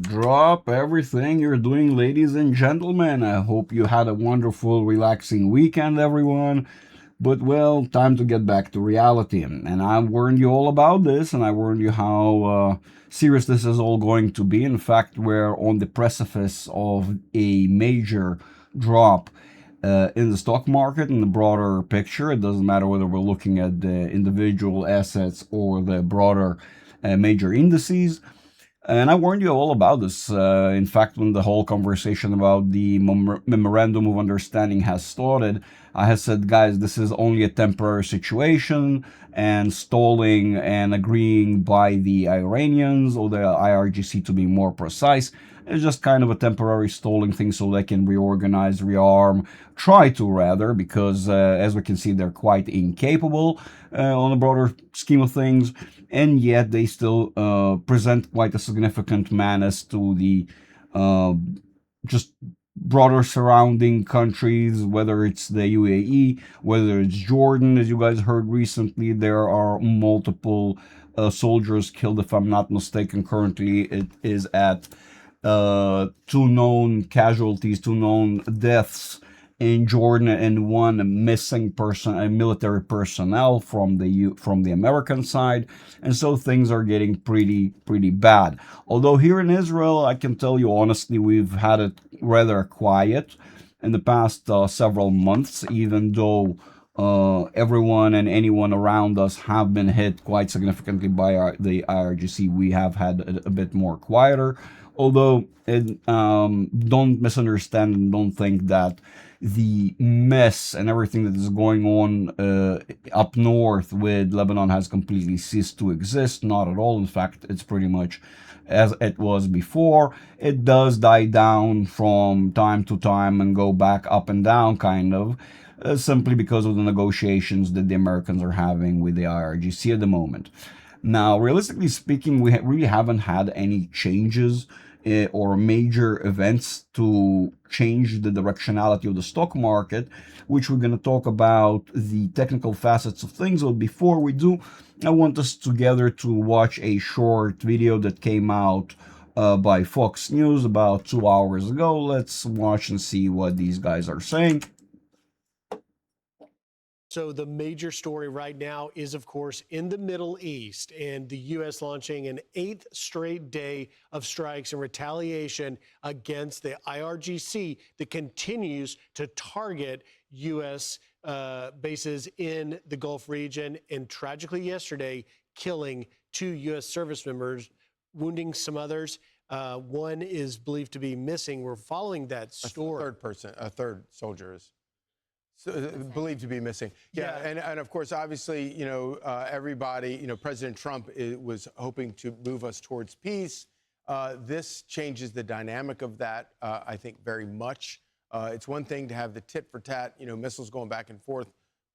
Drop everything you're doing, ladies and gentlemen. I hope you had a wonderful, relaxing weekend, everyone. But well, time to get back to reality. And I warned you all about this, and I warned you how serious this is all going to be. In fact, we're on the precipice of a major drop in the stock market in the broader picture. It doesn't matter whether we're looking at the individual assets or the broader major indices. And I warned you all about this. In fact, when the whole conversation about the memorandum of understanding has started, I had said, guys, this is only a temporary situation, and stalling and agreeing by the Iranians, or the IRGC to be more precise, is just kind of a temporary stalling thing so they can reorganize, rearm, try to rather, because as we can see, they're quite incapable on a broader scheme of things, and yet they still present quite a significant menace to the uh, just broader surrounding countries, whether it's the UAE, whether it's Jordan. As you guys heard recently, there are multiple soldiers killed, if I'm not mistaken. Currently, it is at two known casualties, two known deaths in Jordan, and one missing person, a military personnel from the American side, and so things are getting pretty bad. Although here in Israel, I can tell you honestly, we've had it rather quiet in the past several months, even though everyone and anyone around us have been hit quite significantly by the IRGC. We have had a bit more quieter. Although, don't misunderstand and don't think that the mess and everything that is going on up north with Lebanon has completely ceased to exist. Not at all. In fact, it's pretty much as it was before. It does die down from time to time and go back up and down, kind of, simply because of the negotiations that the Americans are having with the IRGC at the moment. Now, realistically speaking, we really haven't had any changes or major events to change the directionality of the stock market, which we're going to talk about the technical facets of things. But before we do, I want us together to watch a short video that came out by Fox News about 2 hours ago. Let's watch and see what these guys are saying. So the major story right now is, of course, in the Middle East, and the U.S. launching an 8th straight day of strikes in retaliation against the IRGC that continues to target U.S. Bases in the Gulf region, and tragically yesterday killing 2 U.S. service members, wounding some others. One is believed to be missing. We're following that story. A third soldier is believed to be missing. Yeah, and of course, obviously, everybody, President Trump was hoping to move us towards peace. This changes the dynamic of that, I think, very much. It's one thing to have the tit for tat, missiles going back and forth,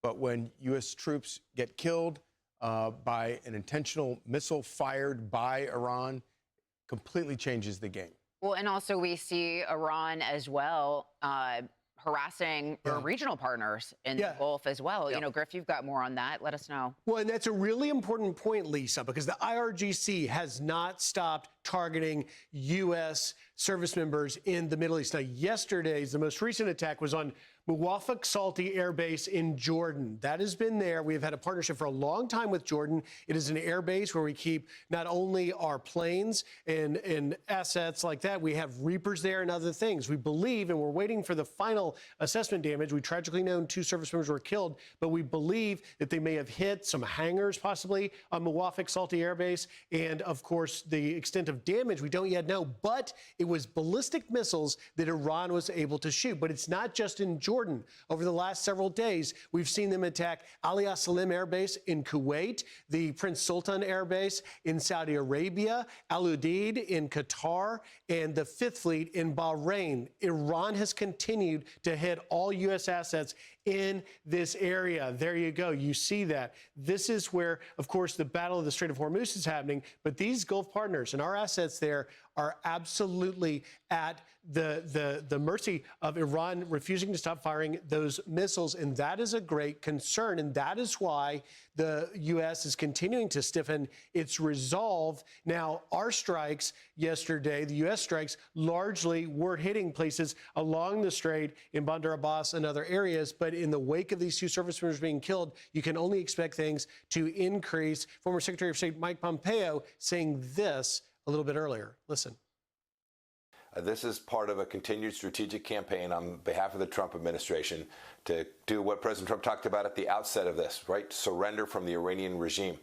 but when U.S. troops get killed by an intentional missile fired by Iran, completely changes the game. Well, and also we see Iran as well harassing our regional partners in the Gulf as well. Griff, you've got more on that. Let us know. Well, and that's a really important point, Lisa, because the IRGC has not stopped targeting U.S. service members in the Middle East. Now, the most recent attack was on Muwafaq Salti Air Base in Jordan. That has been there. We've had a partnership for a long time with Jordan. It is an air base where we keep not only our planes and assets like that, we have Reapers there and other things. We believe, and we're waiting for the final assessment damage. We tragically know 2 service members were killed, but we believe that they may have hit some hangars possibly on Muwafaq Salti Air Base. And of course, the extent of damage we don't yet know, but it was ballistic missiles that Iran was able to shoot. But it's not just in Jordan. Over the last several days, we've seen them attack Ali Salim Air Base in Kuwait, the Prince Sultan Air Base in Saudi Arabia, Al Udeid in Qatar, and the Fifth Fleet in Bahrain. Iran has continued to hit all U.S. assets in this area. There you go. You see that. This is where, of course, the Battle of the Strait of Hormuz is happening. But these Gulf partners and our assets there are absolutely at the mercy of Iran refusing to stop firing those missiles. And that is a great concern. And that is why the U.S. is continuing to stiffen its resolve. Now, our strikes yesterday, the U.S. strikes, largely were hitting places along the strait in Bandar Abbas and other areas. But in the wake of these two service members being killed, you can only expect things to increase. Former Secretary of State Mike Pompeo saying this a little bit earlier. Listen. This is part of a continued strategic campaign on behalf of the Trump administration to do what President Trump talked about at the outset of this, right? Surrender from the Iranian regime.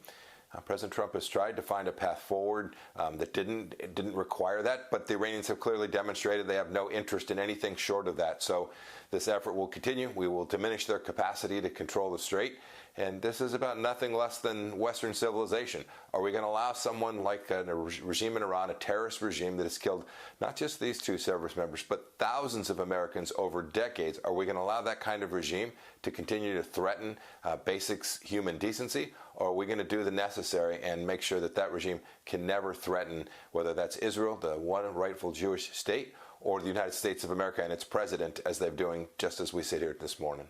President Trump has tried to find a path forward that didn't require that, but the Iranians have clearly demonstrated they have no interest in anything short of that. So this effort will continue. We will diminish their capacity to control the strait. And this is about nothing less than Western civilization. Are we going to allow someone like a regime in Iran, a terrorist regime that has killed not just these two service members, but thousands of Americans over decades, are we going to allow that kind of regime to continue to threaten basic human decency? Or are we going to do the necessary and make sure that that regime can never threaten, whether that's Israel, the one rightful Jewish state, or the United States of America and its president, as they're doing just as we sit here this morning?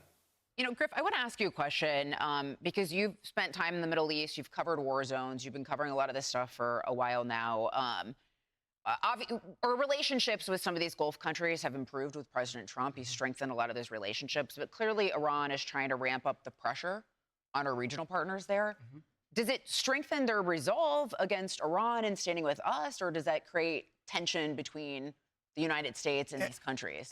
You know, Griff, I want to ask you a question because you've spent time in the Middle East. You've covered war zones. You've been covering a lot of this stuff for a while now. Our relationships with some of these Gulf countries have improved with President Trump. He's strengthened a lot of those relationships. But clearly, Iran is trying to ramp up the pressure on our regional partners there. Mm-hmm. Does it strengthen their resolve against Iran and standing with us, or does that create tension between the United States and these countries?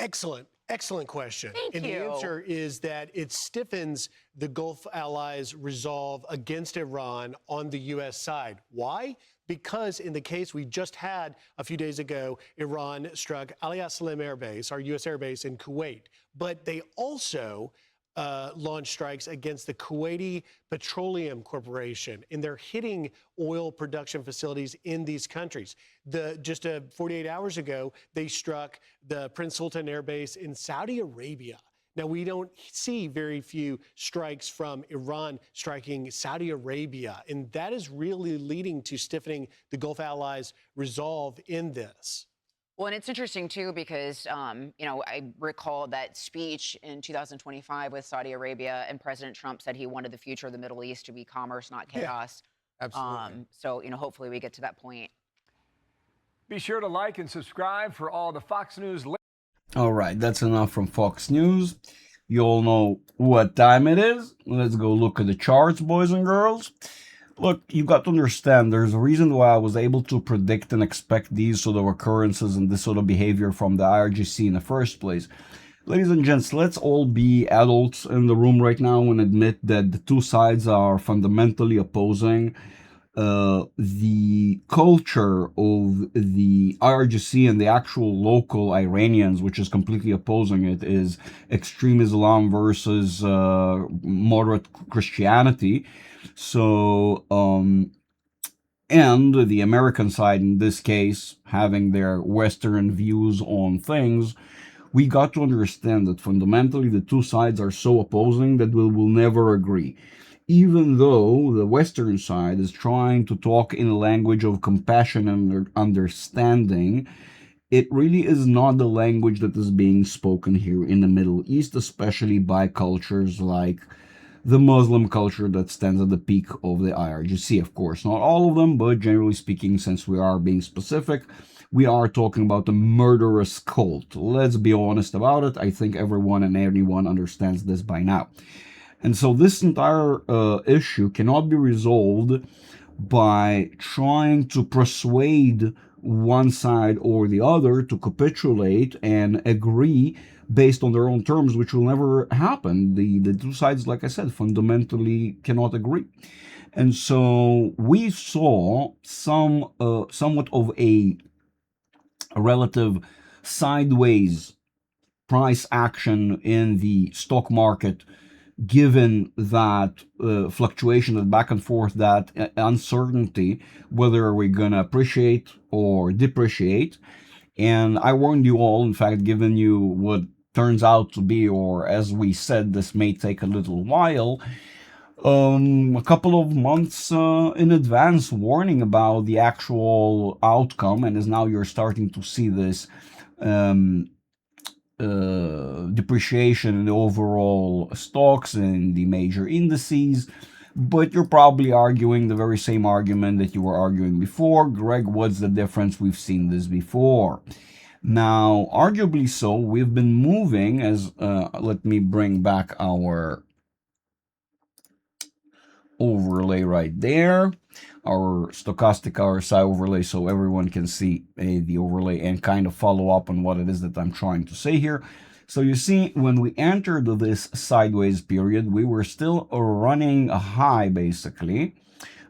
Excellent question. Thank you. The answer is that it stiffens the Gulf allies' resolve against Iran on the U.S. side. Why? Because in the case we just had a few days ago, Iran struck Ali Salim Air Base, our U.S. air base in Kuwait. But they also launched strikes against the Kuwaiti Petroleum Corporation, and they're hitting oil production facilities in these countries. Just 48 hours ago, they struck the Prince Sultan Air Base in Saudi Arabia. Now, we don't see very few strikes from Iran striking Saudi Arabia, and that is really leading to stiffening the Gulf allies' resolve in this. Well, and it's interesting, too, because, you know, I recall that speech in 2025 with Saudi Arabia, and President Trump said he wanted the future of the Middle East to be commerce, not chaos. Yeah, absolutely. So, you know, hopefully we get to that point. Be sure to like and subscribe for all the Fox News. All right, that's enough from Fox News. You all know what time it is. Let's go look at the charts, boys and girls. Look, you got to understand, there's a reason why I was able to predict and expect these sort of occurrences and this sort of behavior from the IRGC in the first place. Ladies and gents, let's all be adults in the room right now and admit that the two sides are fundamentally opposing. The culture of the IRGC and the actual local Iranians, which is completely opposing it, is extreme Islam versus moderate Christianity. So, and the American side, in this case, having their Western views on things, we got to understand that fundamentally the two sides are so opposing that we will never agree. Even though the Western side is trying to talk in a language of compassion and understanding, it really is not the language that is being spoken here in the Middle East, especially by cultures like the Muslim culture that stands at the peak of the IRGC. Of course, not all of them, but generally speaking, since we are being specific, we are talking about a murderous cult. Let's be honest about it. I think everyone and anyone understands this by now. And so this entire issue cannot be resolved by trying to persuade one side or the other to capitulate and agree based on their own terms, which will never happen. The two sides, like I said, fundamentally cannot agree. And so we saw somewhat of a relative sideways price action in the stock market, given that fluctuation, that back and forth, that uncertainty, whether we're going to appreciate or depreciate. And I warned you all, in fact, given you what turns out to be, or as we said, this may take a little while, a couple of months in advance warning about the actual outcome, and as now you're starting to see this depreciation in the overall stocks and the major indices. But you're probably arguing the very same argument that you were arguing before. Greg, what's the difference? We've seen this before. Now, arguably so, we've been moving as, let me bring back our overlay right there, our stochastic RSI overlay, so everyone can see the overlay and kind of follow up on what it is that I'm trying to say here. So you see, when we entered this sideways period, we were still running a high, basically,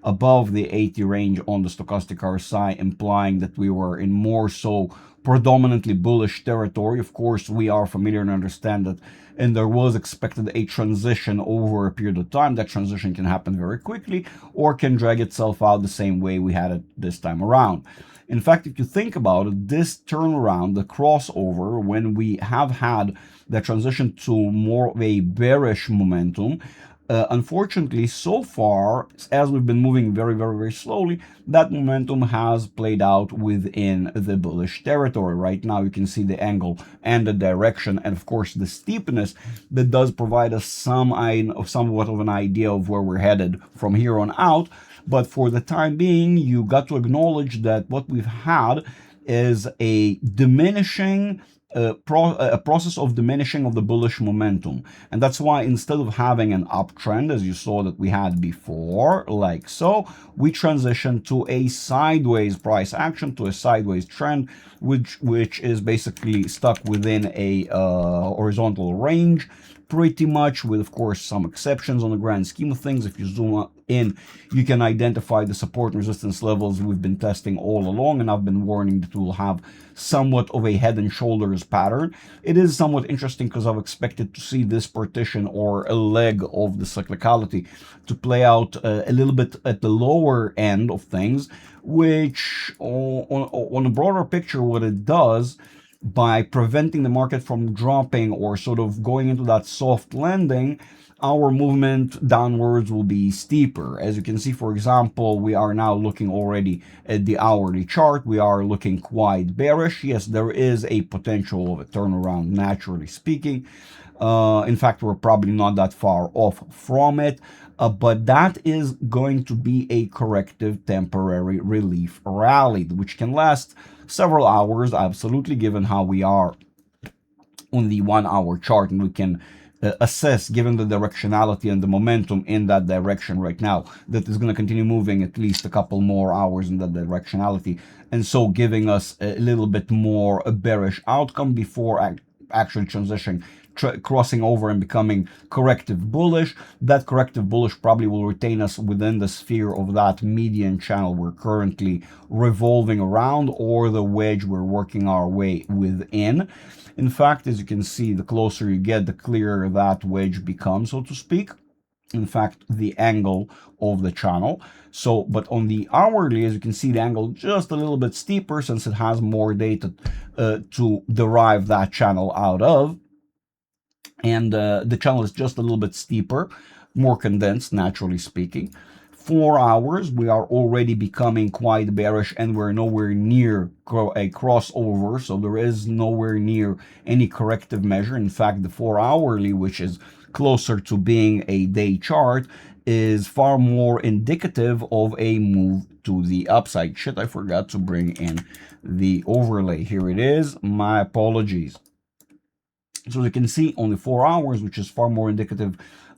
above the 80 range on the stochastic RSI, implying that we were in more so predominantly bullish territory. Of course, we are familiar and understand that, and there was expected a transition over a period of time. That transition can happen very quickly or can drag itself out the same way we had it this time around. In fact, if you think about it, this turnaround, the crossover, when we have had the transition to more of a bearish momentum, unfortunately, so far, as we've been moving very, very, very slowly, that momentum has played out within the bullish territory. Right now, you can see the angle and the direction, and of course, the steepness that does provide us somewhat of an idea of where we're headed from here on out. But for the time being, you got to acknowledge that what we've had is a diminishing a process of diminishing of the bullish momentum. And that's why instead of having an uptrend, as you saw that we had before, like so, we transitioned to a sideways price action, to a sideways trend, which is basically stuck within a horizontal range, pretty much, with of course some exceptions on the grand scheme of things. If you zoom in, you can identify the support and resistance levels we've been testing all along, and I've been warning that we'll have somewhat of a head and shoulders pattern. It is somewhat interesting because I've expected to see this partition or a leg of the cyclicality to play out a little bit at the lower end of things, which on a broader picture, what it does, by preventing the market from dropping or sort of going into that soft landing, our movement downwards will be steeper. As you can see, for example, we are now looking already at the hourly chart. We are looking quite bearish. Yes, there is a potential of a turnaround, naturally speaking. In fact, we're probably not that far off from it. But that is going to be a corrective temporary relief rally, which can last several hours, absolutely, given how we are on the 1 hour chart, and we can assess, given the directionality and the momentum in that direction right now, that is going to continue moving at least a couple more hours in that directionality, and so giving us a little bit more a bearish outcome before actually transitioning, crossing over and becoming corrective bullish. That corrective bullish probably will retain us within the sphere of that median channel we're currently revolving around, or the wedge we're working our way within. In fact, as you can see, the closer you get, the clearer that wedge becomes, so to speak. In fact, the angle of the channel. So, but on the hourly, as you can see, the angle just a little bit steeper, since it has more data to derive that channel out of. And the channel is just a little bit steeper, more condensed, naturally speaking. 4 hours, we are already becoming quite bearish, and we're nowhere near a crossover, so there is nowhere near any corrective measure. In fact, the 4 hourly, which is closer to being a day chart, is far more indicative of a move to the upside. Shit, I forgot to bring in the overlay. Here it is. My apologies. So you can see on the 4 hours, which is far more indicative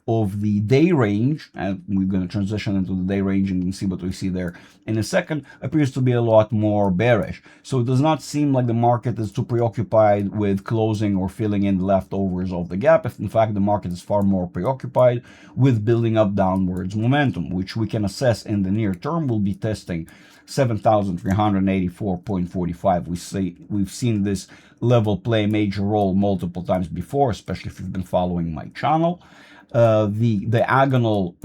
of the day range, and we're going to transition into the day range and you can see what we see there in a second, appears to be a lot more bearish. So it does not seem like the market is too preoccupied with closing or filling in the leftovers of the gap. If in fact the market is far more preoccupied with building up downwards momentum, which we can assess in the near term. We'll be testing 7,384.45. We've seen this level play a major role multiple times before, especially if you've been following my channel. The diagonal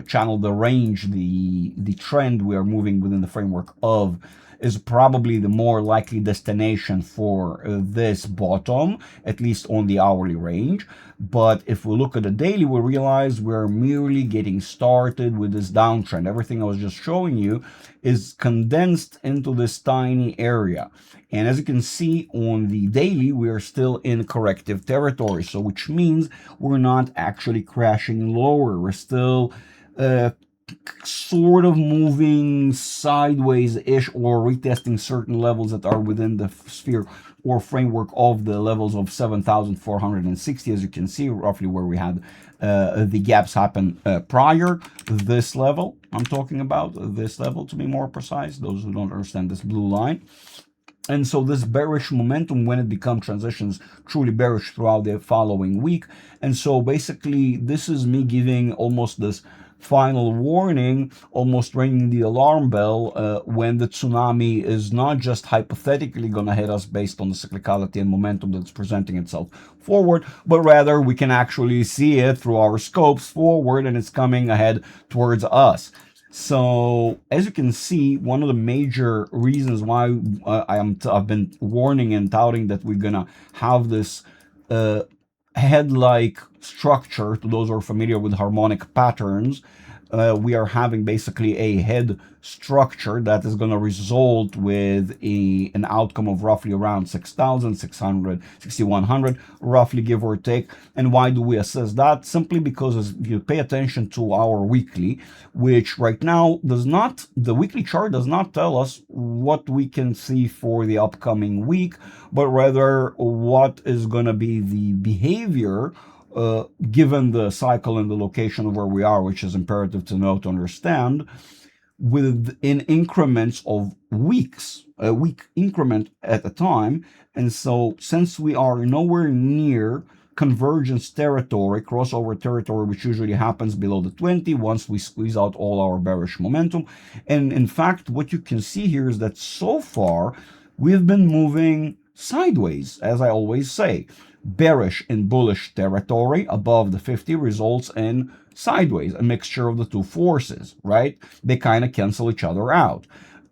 channel, the range, the trend we are moving within the framework of is probably the more likely destination for this bottom, at least on the hourly range. But if we look at the daily, we realize we're merely getting started with this downtrend. Everything I was just showing you is condensed into this tiny area. And as you can see on the daily, we are still in corrective territory. So which means we're not actually crashing lower. We're still sort of moving sideways-ish or retesting certain levels that are within the sphere or framework of the levels of 7,460, as you can see, roughly where we had the gaps happen prior. This level, I'm talking about, this level to be more precise, those who don't understand this blue line. And so this bearish momentum, when it becomes transitions truly bearish throughout the following week. And so basically, this is me giving almost this final warning, almost ringing the alarm bell when the tsunami is not just hypothetically going to hit us based on the cyclicality and momentum that's presenting itself forward, but rather we can actually see it through our scopes forward, and it's coming ahead towards us. So as you can see, one of the major reasons why I've been warning and touting that we're gonna have this head-like structure, to those who are familiar with harmonic patterns, we are having basically a head structure that is going to result with an outcome of roughly around 6,600, 6,100, roughly, give or take. And why do we assess that? Simply because if you pay attention to our weekly, which right now does not, the weekly chart does not tell us what we can see for the upcoming week, but rather what is going to be the behavior given the cycle and the location of where we are, which is imperative to know, to understand, within increments of weeks, a week increment at a time. And so since we are nowhere near convergence territory, crossover territory, which usually happens below the 20 once we squeeze out all our bearish momentum. And in fact, what you can see here is that so far we've been moving sideways, as I always say. Bearish and bullish territory above the 50 results in sideways, a mixture of the two forces, right? They kind of cancel each other out.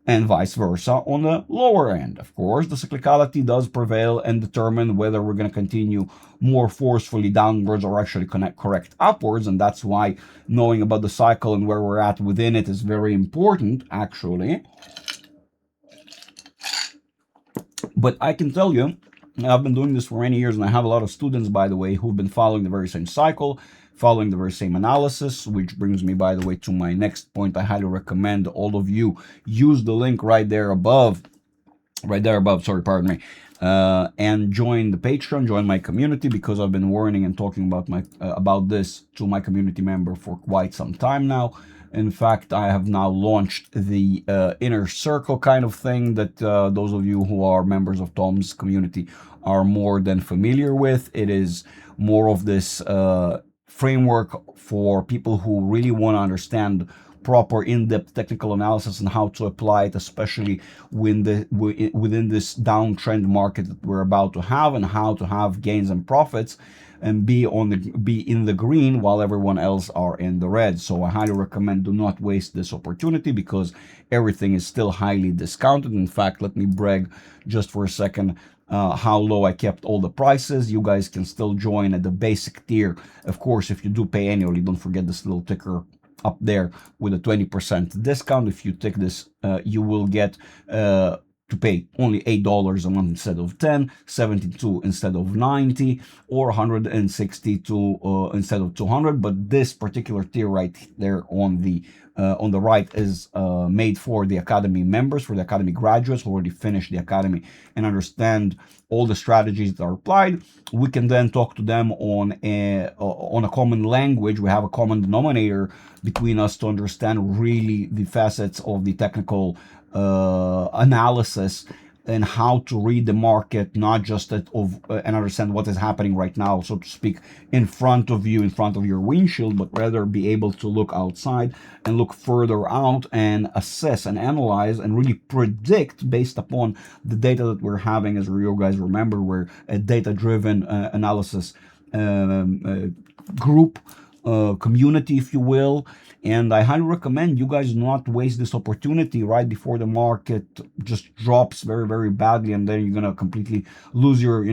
And vice versa on the lower end. Of course, the cyclicality does prevail and determine whether we're going to continue more forcefully downwards or actually correct upwards. And that's why knowing about the cycle and where we're at within it is very important, actually. But I can tell you, I've been doing this for many years, and I have a lot of students, by the way, who've been following the very same cycle, following the very same analysis, which brings me, by the way, to my next point. I highly recommend all of you use the link right there above, sorry, pardon me, and join the Patreon, join my community, because I've been warning and talking about this to my community member for quite some time now. In fact, I have now launched the inner circle kind of thing that those of you who are members of Tom's community are more than familiar with. It is more of this framework for people who really want to understand proper in-depth technical analysis and how to apply it, especially within this downtrend market that we're about to have, and how to have gains and profits and be in the green while everyone else are in the red. So I highly recommend, do not waste this opportunity, because everything is still highly discounted. In fact, let me brag just for a second how low I kept all the prices. You guys can still join at the basic tier. Of course, if you do pay annually, don't forget this little ticker up there with a 20% discount. If you take this, you will get to pay only $8 a month instead of 10, 72 instead of 90, or 162 instead of 200. But this particular tier right there on the right is made for the Academy members, for the Academy graduates who already finished the Academy and understand all the strategies that are applied. We can then talk to them on a common language. We have a common denominator between us to understand really the facets of the technical analysis and how to read the market, not just and understand what is happening right now, so to speak, in front of you, in front of your windshield, but rather be able to look outside and look further out and assess and analyze and really predict based upon the data that we're having. As you guys remember, we're a data-driven analysis group. community, if you will. And I highly recommend you guys not waste this opportunity right before the market just drops very, very badly, and then you're gonna completely lose your,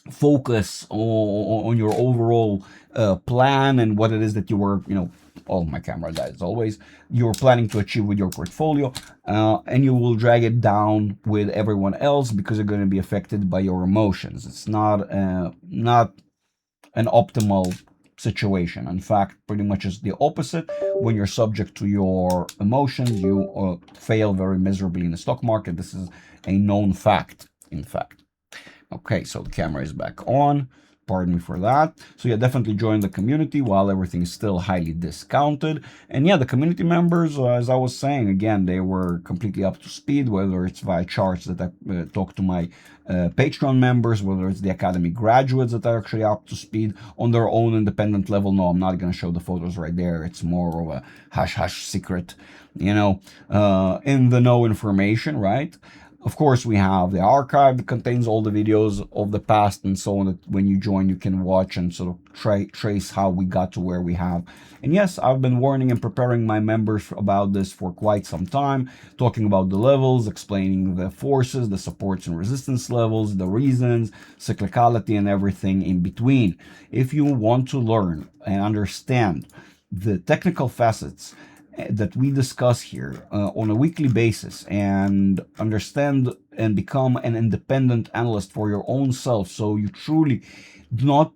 focus on your overall plan and what it is that you were, oh, my camera died as always, you're planning to achieve with your portfolio, and you will drag it down with everyone else because you're going to be affected by your emotions. It's not an optimal situation. In fact, pretty much is the opposite. When you're subject to your emotions, you fail very miserably in the stock market. This is a known fact, in fact. Okay, so the camera is back on. Pardon me for that. So yeah, definitely join the community while everything is still highly discounted. And yeah, the community members, as I was saying, again, they were completely up to speed, whether it's via charts that I talk to my Patreon members, whether it's the Academy graduates that are actually up to speed on their own independent level. No, I'm not going to show the photos right there. It's more of a hush-hush secret, in the know information, right? Of course, we have the archive that contains all the videos of the past and so on, that when you join, you can watch and sort of trace how we got to where we have. And yes, I've been warning and preparing my members about this for quite some time, talking about the levels, explaining the forces, the supports and resistance levels, the reasons, cyclicality, and everything in between. If you want to learn and understand the technical facets that we discuss here on a weekly basis and understand and become an independent analyst for your own self, so you truly do not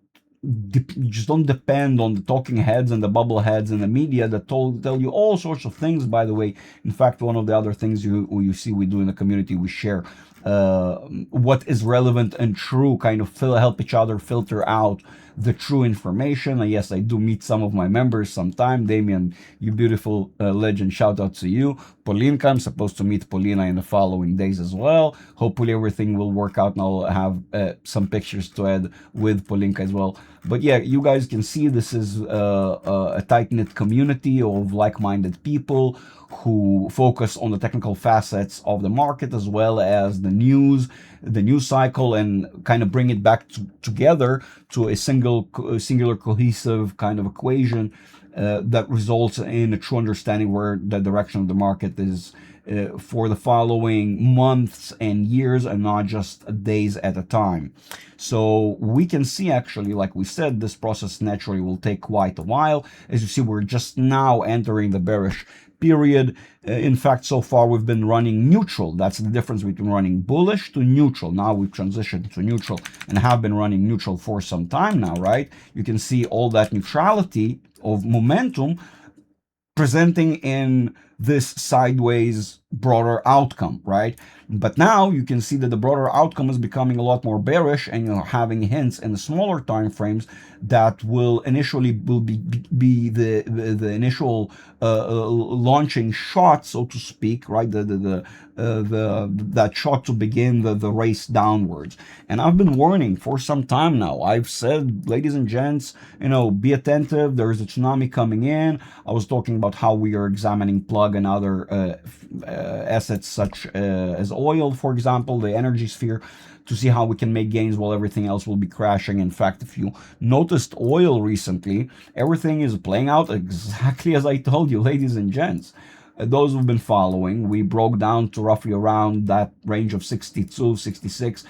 just don't depend on the talking heads and the bubble heads in the media that tell you all sorts of things. By the way, in fact, one of the other things you see we do in the community, we share what is relevant and true, kind of help each other filter out the true information. And yes, I do meet some of my members sometime. Damien, you beautiful legend, shout out to you. Polinka, I'm supposed to meet Polina in the following days as well. Hopefully everything will work out and I'll have some pictures to add with Polinka as well. But yeah, you guys can see this is a tight-knit community of like-minded people who focus on the technical facets of the market as well as the news cycle, and kind of bring it back together to a singular cohesive kind of equation that results in a true understanding where the direction of the market is for the following months and years, and not just days at a time. So we can see, actually, like we said, this process naturally will take quite a while. As you see, we're just now entering the bearish period. In fact, so far we've been running neutral. That's the difference between running bullish to neutral. Now we've transitioned to neutral and have been running neutral for some time now, right? You can see all that neutrality of momentum presenting in this sideways broader outcome, right? But now you can see that the broader outcome is becoming a lot more bearish, and you're having hints in the smaller time frames that will be the initial launching shot, so to speak, right? That shot to begin the race downwards. And I've been warning for some time now. I've said, ladies and gents, be attentive. There is a tsunami coming in. I was talking about how we are examining plug and other assets such as oil, for example, the energy sphere, to see how we can make gains while everything else will be crashing. In fact, if you noticed oil recently, everything is playing out exactly as I told you, ladies and gents. Those who've been following, we broke down to roughly around that range of 62, 66.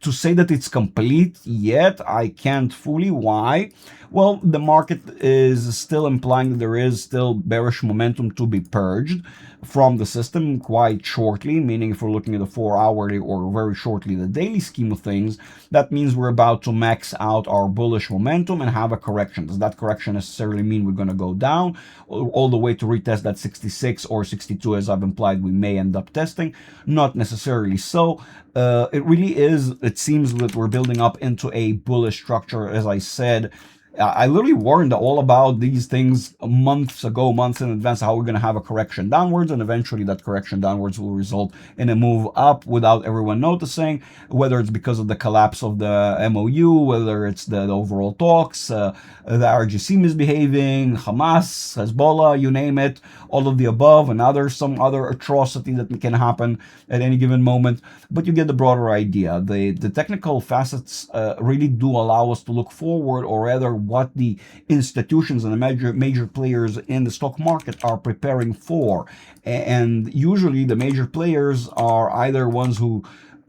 To say that it's complete yet, I can't fully. Why? Well, the market is still implying that there is still bearish momentum to be purged from the system quite shortly, meaning if we're looking at the 4-hourly or very shortly the daily scheme of things, that means we're about to max out our bullish momentum and have a correction. Does that correction necessarily mean we're going to go down all the way to retest that 66 or 62, as I've implied we may end up testing? Not necessarily so. It really is, it seems that we're building up into a bullish structure, as I said. I literally warned all about these things months ago, months in advance, how we're going to have a correction downwards, and eventually that correction downwards will result in a move up without everyone noticing, whether it's because of the collapse of the MOU, whether it's the overall talks, the RGC misbehaving, Hamas, Hezbollah, you name it, all of the above, and some other atrocity that can happen at any given moment. But you get the broader idea. The technical facets really do allow us to look forward, or rather what the institutions and the major players in the stock market are preparing for. And usually the major players are either ones who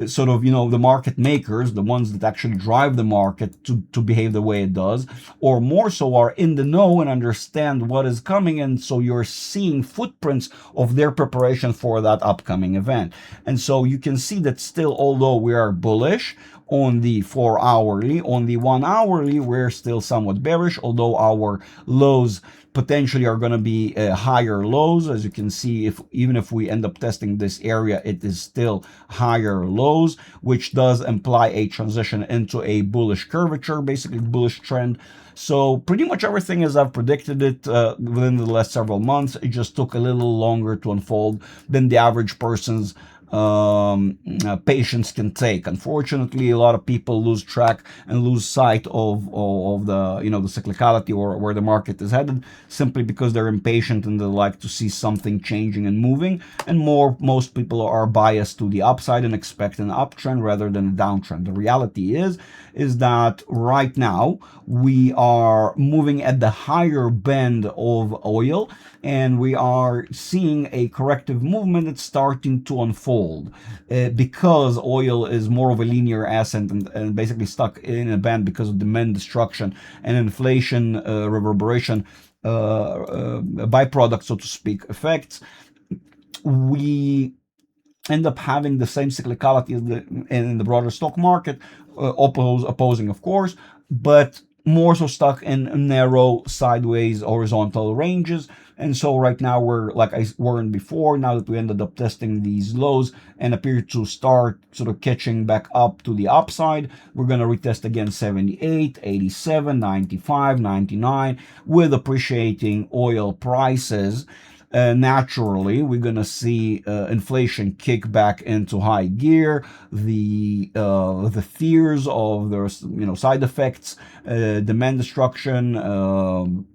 sort of, the market makers, the ones that actually drive the market to behave the way it does, or more so are in the know and understand what is coming. And so you're seeing footprints of their preparation for that upcoming event. And so you can see that still, although we are bullish on the 4 hourly, on the 1 hourly, we're still somewhat bearish, although our lows potentially are going to be higher lows. As you can see, even if we end up testing this area, it is still higher lows, which does imply a transition into a bullish curvature, basically bullish trend. So pretty much everything as I've predicted it within the last several months. It just took a little longer to unfold than the average person's patience can take. Unfortunately, a lot of people lose track and lose sight of the the cyclicality or where the market is headed, simply because they're impatient and they like to see something changing and moving. And most people are biased to the upside and expect an uptrend rather than a downtrend. The reality is that right now we are moving at the higher band of oil, and we are seeing a corrective movement that's starting to unfold because oil is more of a linear ascent and basically stuck in a band because of demand destruction and inflation reverberation byproduct, so to speak, effects. We end up having the same cyclicality in the broader stock market, opposing, of course, but more so stuck in narrow sideways horizontal ranges. And so right now we're, like I warned before, now that we ended up testing these lows and appear to start sort of catching back up to the upside, we're going to retest again 78, 87, 95, 99 with appreciating oil prices. Naturally, we're going to see inflation kick back into high gear. The fears of the side effects, demand destruction,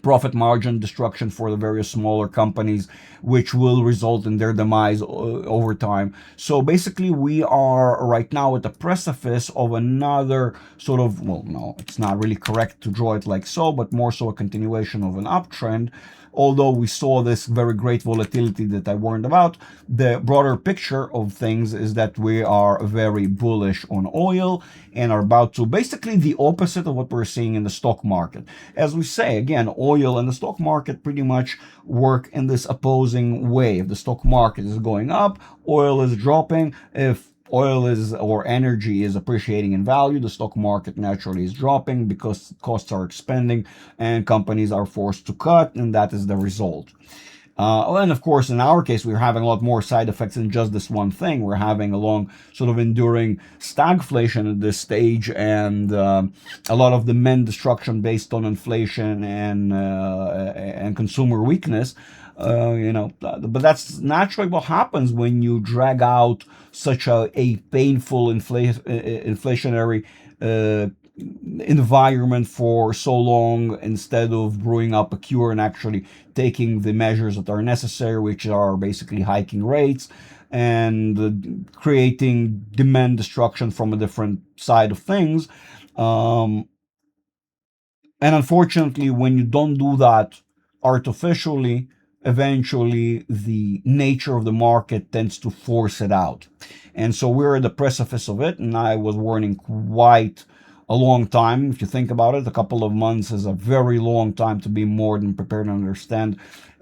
profit margin destruction for the various smaller companies, which will result in their demise over time. So basically, we are right now at the precipice of another sort of, well, no, it's not really correct to draw it like so, but more so a continuation of an uptrend. Although we saw this very great volatility that I warned about, the broader picture of things is that we are very bullish on oil and are about to basically the opposite of what we're seeing in the stock market. As we say, again, oil and the stock market pretty much work in this opposing way. If the stock market is going up, oil is dropping. If oil or energy is appreciating in value, the stock market naturally is dropping because costs are expanding and companies are forced to cut, and that is the result. And of course, in our case, we're having a lot more side effects than just this one thing. We're having a long sort of enduring stagflation at this stage, and a lot of demand destruction based on inflation and consumer weakness. But that's naturally what happens when you drag out such a painful inflationary environment for so long, instead of brewing up a cure and actually taking the measures that are necessary, which are basically hiking rates and creating demand destruction from a different side of things. And unfortunately, when you don't do that artificially, eventually the nature of the market tends to force it out. And so we're at the precipice of it, and I was warning quite a long time. If you think about it, a couple of months is a very long time to be more than prepared to understand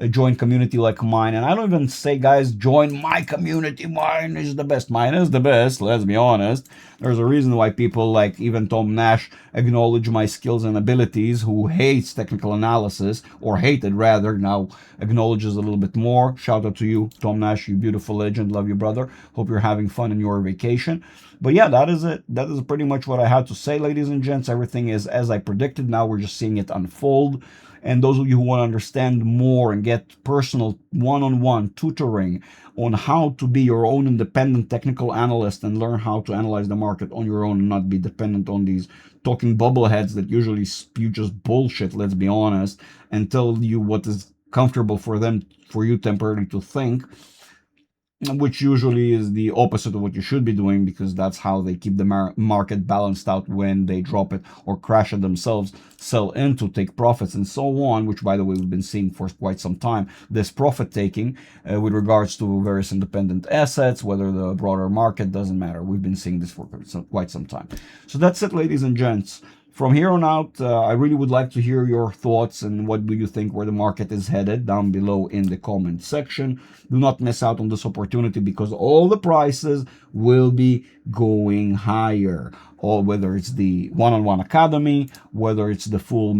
join community like mine. And I don't even say, guys, join my community. Mine is the best. Mine is the best. Let's be honest. There's a reason why people like even Tom Nash acknowledge my skills and abilities, who hates technical analysis, or hated rather, now acknowledges a little bit more. Shout out to you, Tom Nash, you beautiful legend. Love you, brother. Hope you're having fun in your vacation. But yeah, that is it. That is pretty much what I had to say, ladies and gents. Everything is as I predicted. Now we're just seeing it unfold. And those of you who want to understand more and get personal one-on-one tutoring on how to be your own independent technical analyst and learn how to analyze the market on your own and not be dependent on these talking bubbleheads that usually spew just bullshit, let's be honest, and tell you what is comfortable for them, for you temporarily to think, which usually is the opposite of what you should be doing, because that's how they keep the market balanced out when they drop it or crash it themselves, sell into, take profits, and so on, which, by the way, we've been seeing for quite some time, this profit taking with regards to various independent assets, whether the broader market, doesn't matter. We've been seeing this for quite some time. So that's it, ladies and gents. From here on out, I really would like to hear your thoughts and what do you think where the market is headed down below in the comment section. Do not miss out on this opportunity, because all the prices will be going higher. Or whether it's the one-on-one academy, whether it's the full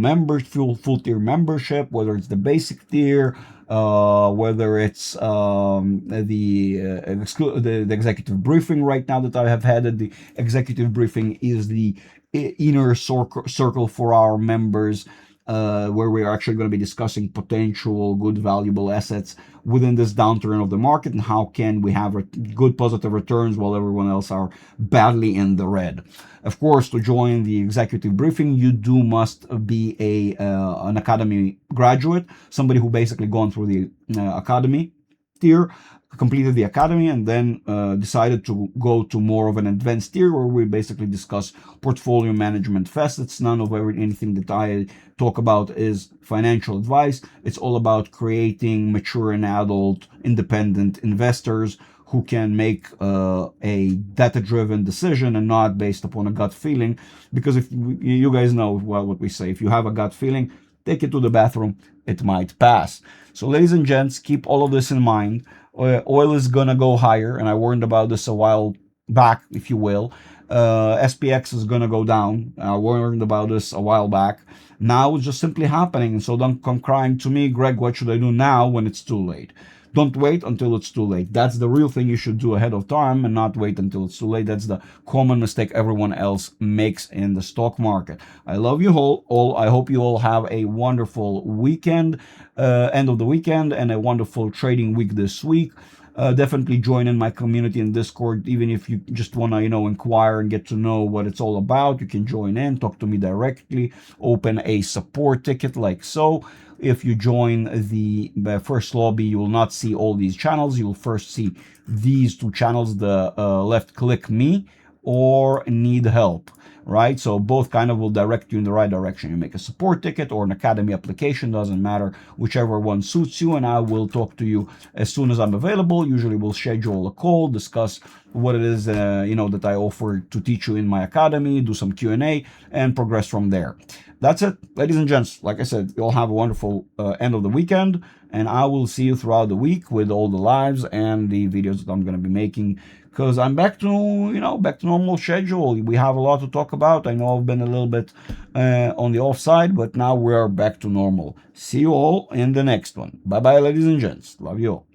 tier membership, whether it's the basic tier, whether it's the executive briefing right now that I have had. The executive briefing is the inner circle for our members, where we are actually going to be discussing potential good valuable assets within this downturn of the market, and how can we have good positive returns while everyone else are badly in the red. Of course, to join the executive briefing, you must be an academy graduate, somebody who basically gone through the academy tier, completed the academy, and then decided to go to more of an advanced tier, where we basically discuss portfolio management facets. None of anything that I talk about is financial advice. It's all about creating mature and adult independent investors who can make a data-driven decision and not based upon a gut feeling. Because if you guys know well what we say, if you have a gut feeling, take it to the bathroom, it might pass. So ladies and gents, keep all of this in mind. Oil is gonna go higher, and I warned about this a while back, if you will. SPX is gonna go down. I warned about this a while back. Now it's just simply happening. So don't come crying to me, Greg, what should I do now, when it's too late? Don't wait until it's too late. That's the real thing you should do ahead of time, and not wait until it's too late. That's the common mistake everyone else makes in the stock market. I love you all. I hope you all have a wonderful weekend, end of the weekend, and a wonderful trading week this week. Definitely join in my community in Discord, even if you just want to, inquire and get to know what it's all about. You can join in, talk to me directly, open a support ticket like so. If you join the first lobby, you will not see all these channels. You will first see these two channels, the left click me or need help, right? So both kind of will direct you in the right direction. You make a support ticket or an academy application, doesn't matter, whichever one suits you, and I will talk to you as soon as I'm available. Usually we'll schedule a call, discuss what it is that I offer to teach you in my academy, do some Q&A, and progress from there. That's it, ladies and gents. Like I said, you all have a wonderful end of the weekend, and I will see you throughout the week with all the lives and the videos that I'm going to be making, because I'm back to, back to normal schedule. We have a lot to talk about. I know I've been a little bit on the offside, but now we are back to normal. See you all in the next one. Bye-bye, ladies and gents. Love you all.